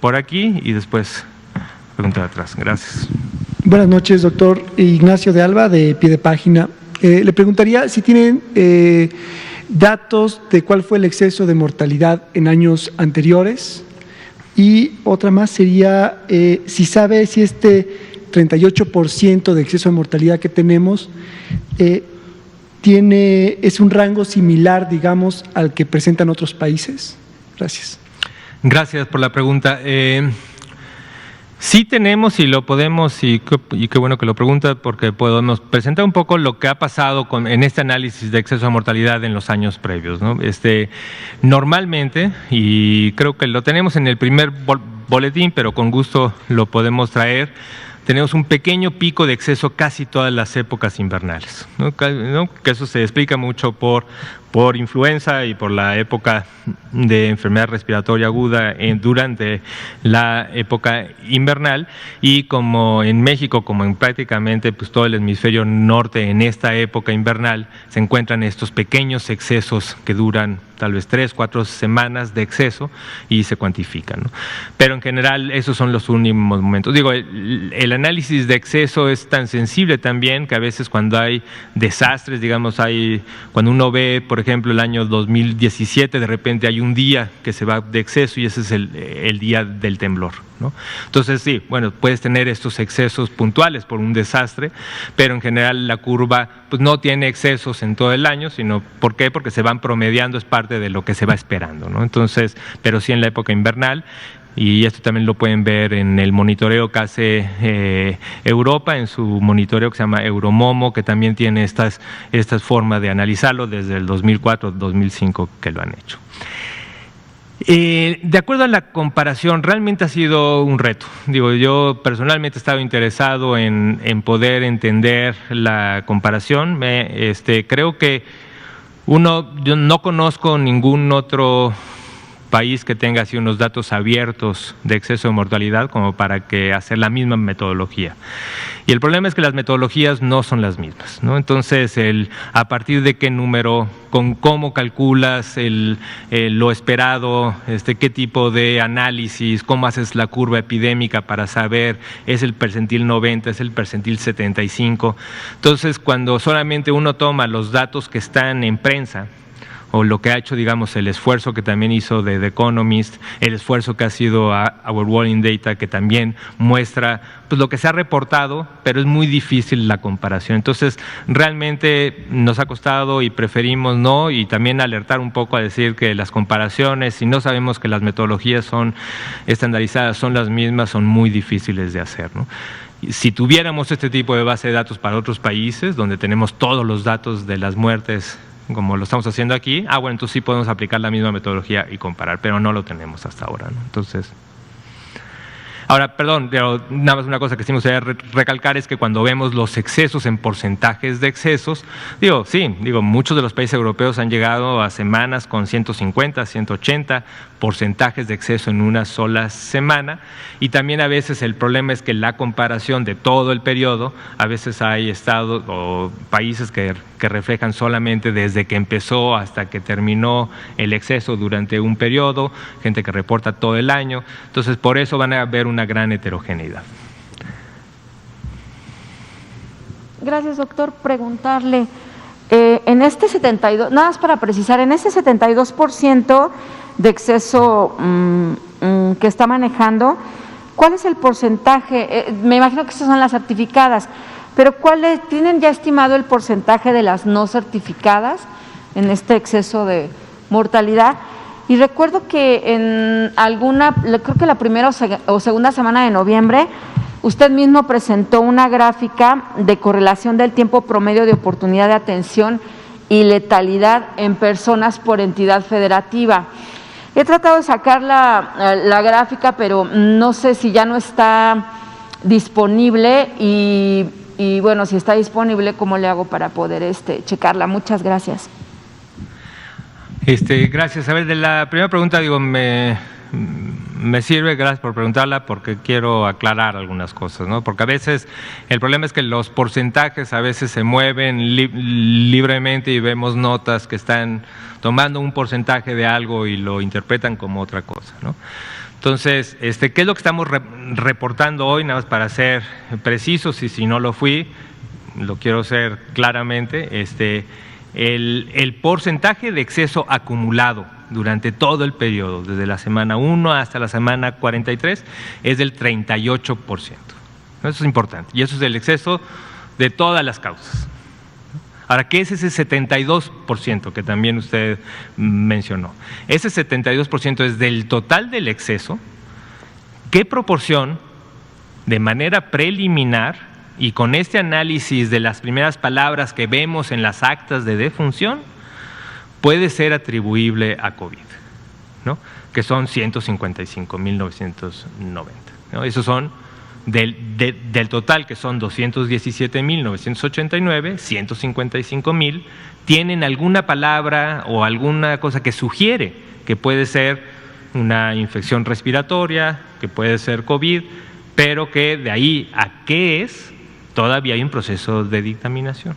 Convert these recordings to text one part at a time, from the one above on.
por aquí y después preguntar atrás. Gracias. Buenas noches, doctor Ignacio de Alba, de Pie de Página. Le preguntaría si tienen datos de cuál fue el exceso de mortalidad en años anteriores, y otra más sería si sabe si este 38% de exceso de mortalidad que tenemos es un rango similar, digamos, al que presentan otros países. Gracias. Gracias por la pregunta. Sí tenemos y lo podemos, y qué bueno que lo pregunta, porque podemos presentar un poco lo que ha pasado en este análisis de exceso de mortalidad en los años previos, ¿no? Normalmente, y creo que lo tenemos en el primer boletín, pero con gusto lo podemos traer, tenemos un pequeño pico de exceso casi todas las épocas invernales, ¿no? Que eso se explica mucho por influenza y por la época de enfermedad respiratoria aguda durante la época invernal, y como en México, como en prácticamente pues, todo el hemisferio norte en esta época invernal, se encuentran estos pequeños excesos que duran tal vez 3, 4 semanas de exceso y se cuantifican, ¿no? Pero en general esos son los últimos momentos. Digo, el análisis de exceso es tan sensible también que a veces cuando hay desastres, digamos, cuando uno ve, por ejemplo, el año 2017, de repente hay un día que se va de exceso y ese es el día del temblor, ¿no? Entonces sí, bueno, puedes tener estos excesos puntuales por un desastre, pero en general la curva pues no tiene excesos en todo el año, sino ¿por qué? Porque se van promediando, es parte de lo que se va esperando, ¿no? Entonces, pero sí en la época invernal. Y esto también lo pueden ver en el monitoreo que hace Europa, en su monitoreo que se llama Euromomo, que también tiene estas formas de analizarlo desde el 2004-2005 que lo han hecho. De acuerdo a la comparación, realmente ha sido un reto. Digo, yo personalmente he estado interesado en poder entender la comparación. Creo que yo no conozco ningún otro país que tenga así unos datos abiertos de exceso de mortalidad como para que hacer la misma metodología. Y el problema es que las metodologías no son las mismas, ¿no? Entonces, a partir de qué número, con cómo calculas lo esperado, qué tipo de análisis, cómo haces la curva epidémica para saber, es el percentil 90, es el percentil 75. Entonces, cuando solamente uno toma los datos que están en prensa, o lo que ha hecho, digamos, el esfuerzo que también hizo de The Economist, el esfuerzo que ha sido Our World in Data, que también muestra pues, lo que se ha reportado, pero es muy difícil la comparación. Entonces, realmente nos ha costado y preferimos no, y también alertar un poco a decir que las comparaciones, si no sabemos que las metodologías son estandarizadas, son las mismas, son muy difíciles de hacer, ¿no? Si tuviéramos este tipo de base de datos para otros países, donde tenemos todos los datos de las muertes, como lo estamos haciendo aquí, bueno, entonces sí podemos aplicar la misma metodología y comparar, pero no lo tenemos hasta ahora, ¿no? Entonces, ahora, perdón, pero nada más una cosa que sí me gustaría recalcar es que cuando vemos los excesos en porcentajes de excesos, muchos de los países europeos han llegado a semanas con 150, 180 porcentajes de exceso en una sola semana, y también a veces el problema es que la comparación de todo el periodo, a veces hay estados o países que reflejan solamente desde que empezó hasta que terminó el exceso durante un periodo, gente que reporta todo el año, entonces por eso van a haber una gran heterogeneidad. Gracias, doctor. Preguntarle, en este 72, nada más para precisar, en ese 72% de exceso que está manejando, ¿cuál es el porcentaje? Me imagino que esas son las certificadas, pero ¿tienen ya estimado el porcentaje de las no certificadas en este exceso de mortalidad? Y recuerdo que creo que la primera o segunda semana de noviembre, usted mismo presentó una gráfica de correlación del tiempo promedio de oportunidad de atención y letalidad en personas por entidad federativa. He tratado de sacar la gráfica, pero no sé si ya no está disponible y bueno, si está disponible, ¿cómo le hago para poder checarla? Muchas gracias. Gracias. A ver, de la primera pregunta, me me sirve, gracias por preguntarla, porque quiero aclarar algunas cosas, ¿no? Porque a veces el problema es que los porcentajes a veces se mueven libremente y vemos notas que están tomando un porcentaje de algo y lo interpretan como otra cosa, ¿no? Entonces, ¿qué es lo que estamos reportando hoy? Nada más para ser precisos, y si no lo fui, lo quiero ser claramente, el porcentaje de exceso acumulado durante todo el periodo, desde la semana 1 hasta la semana 43, es del 38%. Eso es importante, y eso es el exceso de todas las causas. Ahora, ¿qué es ese 72% que también usted mencionó? Ese 72% es del total del exceso. ¿Qué proporción, de manera preliminar y con este análisis de las primeras palabras que vemos en las actas de defunción, puede ser atribuible a COVID, ¿no? Que son 155.990, ¿no? Esos son del total, que son 217.989, 155.000 tienen alguna palabra o alguna cosa que sugiere que puede ser una infección respiratoria, que puede ser COVID, pero que de ahí a qué es, todavía hay un proceso de dictaminación.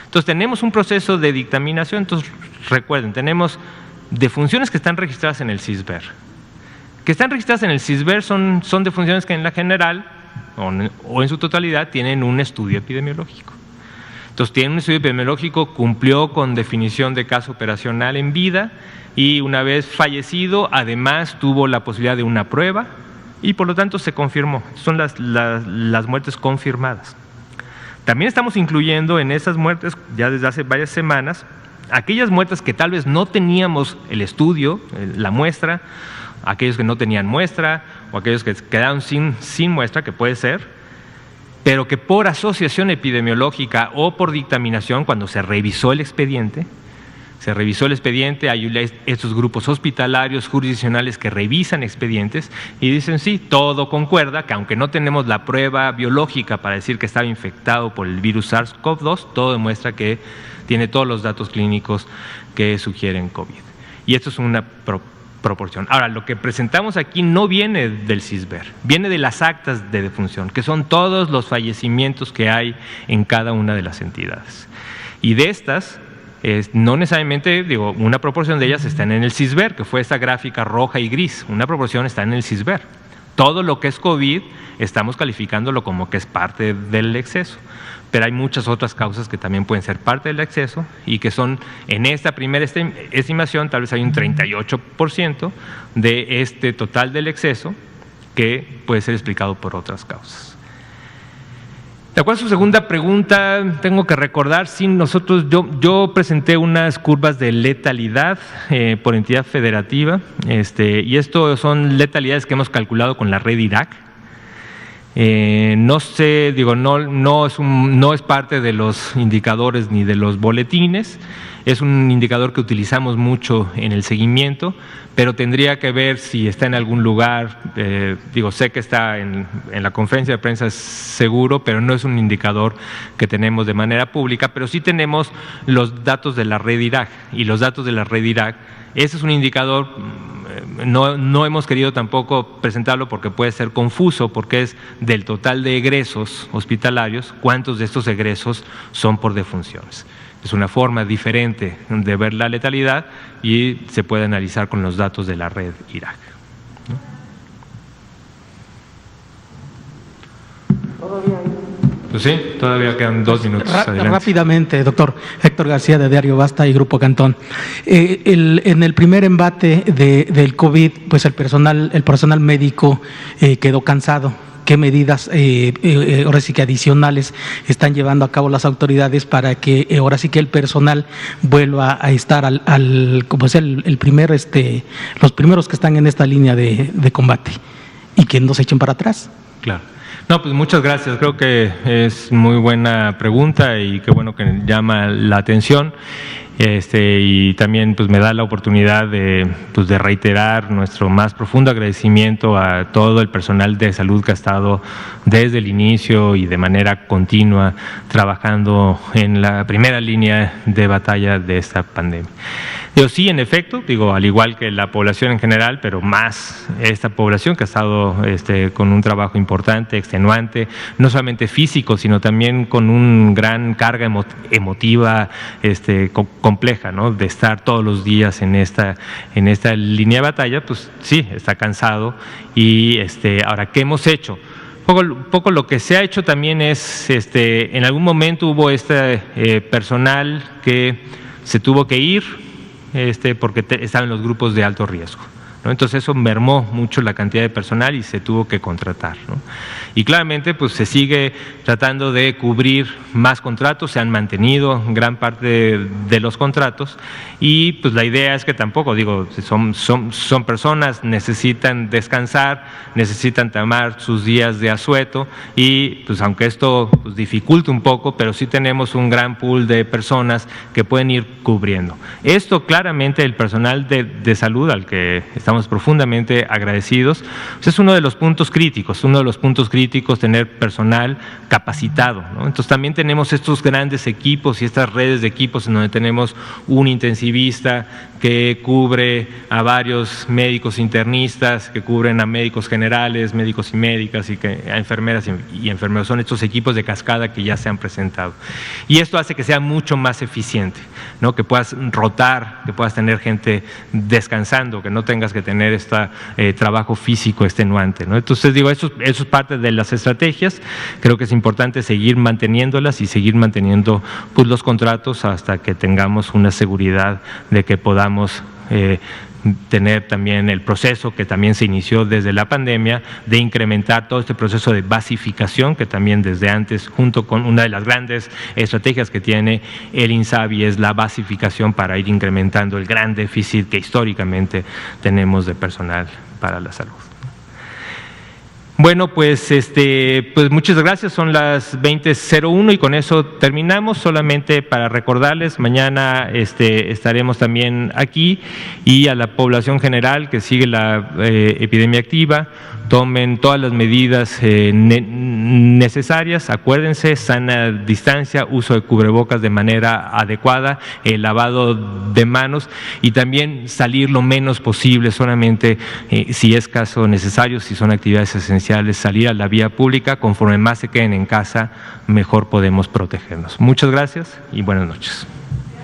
Entonces tenemos un proceso de dictaminación. Entonces recuerden, tenemos defunciones que están registradas en el CISBER. Que están registradas en el CISBER son defunciones que en la general o en su totalidad tienen un estudio epidemiológico. Entonces tienen un estudio epidemiológico, cumplió con definición de caso operacional en vida y una vez fallecido además tuvo la posibilidad de una prueba y por lo tanto se confirmó. Son las muertes confirmadas. También estamos incluyendo en esas muertes, ya desde hace varias semanas, aquellas muertes que tal vez no teníamos el estudio, la muestra, aquellos que no tenían muestra o aquellos que quedaron sin muestra, que puede ser, pero que por asociación epidemiológica o por dictaminación, cuando se revisó el expediente, hay estos grupos hospitalarios jurisdiccionales que revisan expedientes y dicen sí, todo concuerda, que aunque no tenemos la prueba biológica para decir que estaba infectado por el virus SARS-CoV-2, todo demuestra que tiene todos los datos clínicos que sugieren COVID. Y esto es una proporción. Ahora, lo que presentamos aquí no viene del CISBER, viene de las actas de defunción, que son todos los fallecimientos que hay en cada una de las entidades. Y de estas, no necesariamente, una proporción de ellas están en el CISBER, que fue esta gráfica roja y gris, una proporción está en el CISBER. Todo lo que es COVID estamos calificándolo como que es parte del exceso, pero hay muchas otras causas que también pueden ser parte del exceso y que son, en esta primera estimación, tal vez hay un 38% de este total del exceso que puede ser explicado por otras causas. De acuerdo a su segunda pregunta, tengo que recordar, sí, yo presenté unas curvas de letalidad por entidad federativa, y esto son letalidades que hemos calculado con la red IRAC. No sé, no es parte de los indicadores ni de los boletines, es un indicador que utilizamos mucho en el seguimiento, pero tendría que ver si está en algún lugar, sé que está en la conferencia de prensa seguro, pero no es un indicador que tenemos de manera pública, pero sí tenemos los datos de la red IRAC, y los datos de la red IRAC, ese es un indicador. No hemos querido tampoco presentarlo porque puede ser confuso, porque es del total de egresos hospitalarios, cuántos de estos egresos son por defunciones. Es una forma diferente de ver la letalidad y se puede analizar con los datos de la red IRAC. Pues sí, todavía quedan 2 minutos. Rápidamente, doctor. Héctor García, de Diario Basta y Grupo Cantón. En el primer embate del COVID, pues el personal médico quedó cansado. ¿Qué medidas ahora sí que adicionales están llevando a cabo las autoridades para que ahora sí que el personal vuelva a estar como es los primeros que están en esta línea de combate y que no se echen para atrás? Claro. No, pues muchas gracias. Creo que es muy buena pregunta y qué bueno que llama la atención. Y también pues me da la oportunidad de reiterar nuestro más profundo agradecimiento a todo el personal de salud que ha estado desde el inicio y de manera continua trabajando en la primera línea de batalla de esta pandemia. Sí, en efecto, al igual que la población en general, pero más esta población que ha estado con un trabajo importante, extenuante, no solamente físico, sino también con una gran carga emotiva compleja, ¿no? De estar todos los días en esta línea de batalla, pues sí, está cansado. Y ahora, ¿qué hemos hecho? Un poco lo que se ha hecho también es, en algún momento hubo personal que se tuvo que ir, porque estaban en los grupos de alto riesgo, ¿no? Entonces eso mermó mucho la cantidad de personal y se tuvo que contratar, ¿no? Y claramente pues se sigue tratando de cubrir más contratos, se han mantenido gran parte de los contratos y pues la idea es que tampoco, son personas, necesitan descansar, necesitan tomar sus días de asueto y pues aunque esto pues dificulta un poco, pero sí tenemos un gran pool de personas que pueden ir cubriendo. Esto claramente el personal de salud al que estamos profundamente agradecidos, pues es uno de los puntos críticos, tener personal capacitado, ¿no? Entonces también tenemos estos grandes equipos y estas redes de equipos en donde tenemos un intensivista que cubre a varios médicos internistas, que cubren a médicos generales, médicos y médicas y a enfermeras y enfermeros. Son estos equipos de cascada que ya se han presentado. Y esto hace que sea mucho más eficiente, ¿no? Que puedas rotar, que puedas tener gente descansando, que no tengas que tener trabajo físico extenuante, ¿no? Entonces eso es parte de las estrategias. Creo que es importante seguir manteniéndolas y seguir manteniendo pues, los contratos hasta que tengamos una seguridad de que podamos tener también el proceso que también se inició desde la pandemia de incrementar todo este proceso de basificación que también desde antes, junto con una de las grandes estrategias que tiene el INSABI es la basificación para ir incrementando el gran déficit que históricamente tenemos de personal para la salud. Bueno, pues muchas gracias, son las 20:01 y con eso terminamos. Solamente para recordarles, mañana estaremos también aquí y a la población general que sigue la epidemia activa, tomen todas las medidas necesarias, acuérdense, sana distancia, uso de cubrebocas de manera adecuada, el lavado de manos y también salir lo menos posible, solamente si es caso necesario, si son actividades esenciales, salir a la vía pública. Conforme más se queden en casa, mejor podemos protegernos. Muchas gracias y buenas noches.